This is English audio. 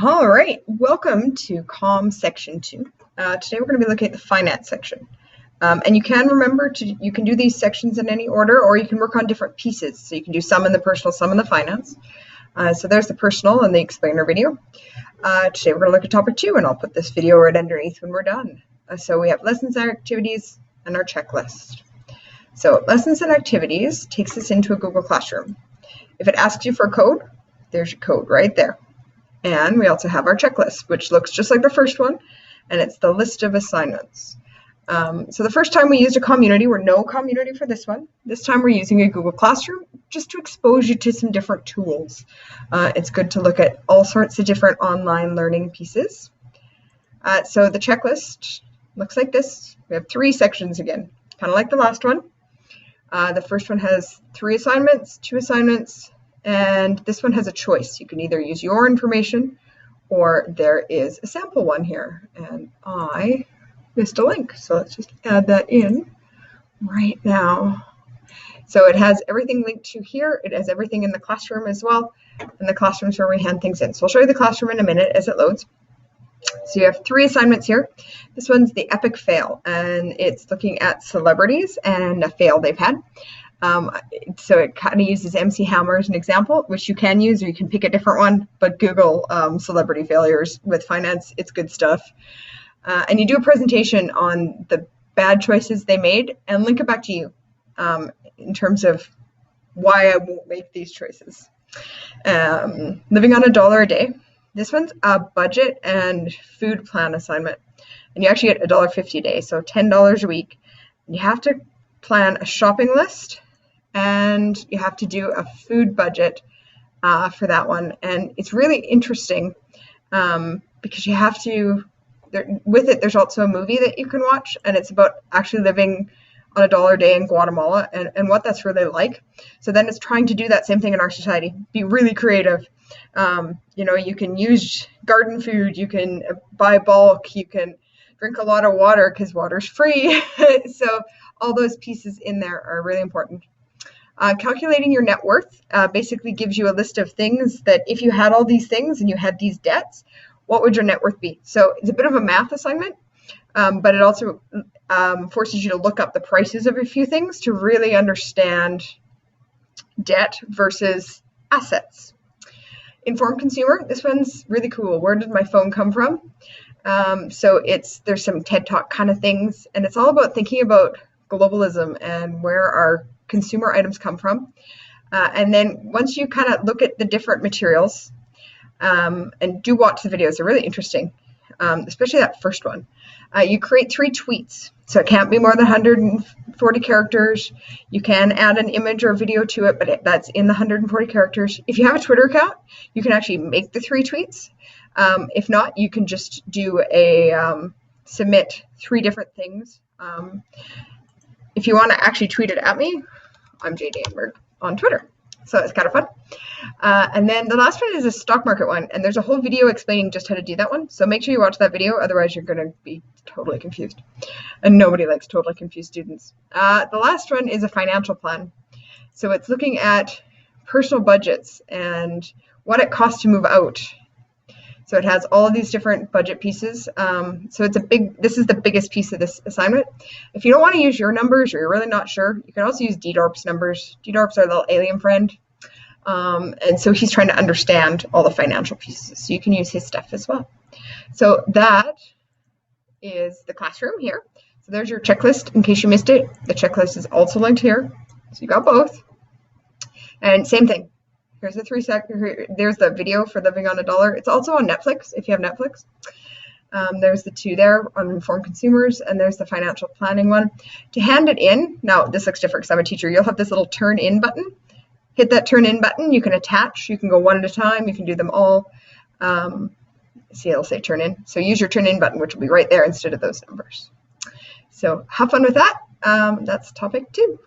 All right, welcome to COM section 2. Today we're going to be looking at the finance section. And you can remember you can do these sections in any order, or you can work on different pieces. So you can do some in the personal, some in the finance. So there's the personal and the explainer video. Today we're going to look at topic 2, and I'll put this video right underneath when we're done. So we have lessons and activities and our checklist. So lessons and activities takes us into a Google Classroom. If it asks you for a code, there's your code right there. And we also have our checklist, which looks just like the first one, and it's the list of assignments. So the first time we used a community, we're no community for this one. This time we're using a Google Classroom just to expose you to some different tools. It's good to look at all sorts of different online learning pieces. So the checklist looks like this. We have 3 sections again, kind of like the last one. The first one has 3 assignments, 2 assignments, and this one has a choice. You can either use your information or there is a sample one here. And I missed a link, so let's just add that in right now. So it has everything linked to here. It has everything in the classroom as well. And the classroom's where we hand things in. So I'll show you the classroom in a minute as it loads. So you have 3 assignments here. This one's the epic fail, and it's looking at celebrities and a fail they've had. So it kind of uses MC Hammer as an example, which you can use, or you can pick a different one, but Google celebrity failures with finance. It's good stuff. And you do a presentation on the bad choices they made and link it back to you in terms of why I won't make these choices. Living on $1 a day. This one's a budget and food plan assignment. And you actually get $1.50 a day, so $10 a week. And you have to plan a shopping list, and you have to do a food budget for that one. And it's really interesting because you have to, with it, there's also a movie that you can watch, and it's about actually living on $1 a day in Guatemala and what that's really like. So then it's trying to do that same thing in our society, be really creative. You can use garden food, you can buy bulk, you can drink a lot of water because water's free. So all those pieces in there are really important. Calculating your net worth basically gives you a list of things that if you had all these things and you had these debts, what would your net worth be? So it's a bit of a math assignment, but it also forces you to look up the prices of a few things to really understand debt versus assets. Informed consumer, this one's really cool. Where did my phone come from? So there's some TED Talk kind of things, and it's all about thinking about globalism and where our consumer items come from. And then once you kind of look at the different materials, and do watch the videos, they're really interesting, especially that first one. You create 3 tweets, so it can't be more than 140 characters. You can add an image or video to it, but that's in the 140 characters. If you have a Twitter account, you can actually make the 3 tweets. If not, you can just do submit 3 different things. If you want to actually tweet it at me, I'm Jay Danberg on Twitter. So it's kind of fun. And then the last one is a stock market one. And there's a whole video explaining just how to do that one. So make sure you watch that video. Otherwise, you're going to be totally confused. And nobody likes totally confused students. The last one is a financial plan. So it's looking at personal budgets and what it costs to move out. So it has all of these different budget pieces. So this is the biggest piece of this assignment. If you don't want to use your numbers or you're really not sure, you can also use DDORP's numbers. DDORP's our little alien friend. And so he's trying to understand all the financial pieces. So you can use his stuff as well. So that is the classroom here. So there's your checklist in case you missed it. The checklist is also linked here. So you got both. And same thing. Here's the 3 there's the video for living on $1. It's also on Netflix if you have Netflix. There's the 2 there on informed consumers, and there's the financial planning one. To hand it in, now this looks different because I'm a teacher, you'll have this little turn in button. Hit that turn in button, you can attach, you can go one at a time, you can do them all. See, it'll say turn in. So use your turn in button, which will be right there instead of those numbers. So have fun with that. That's topic 2.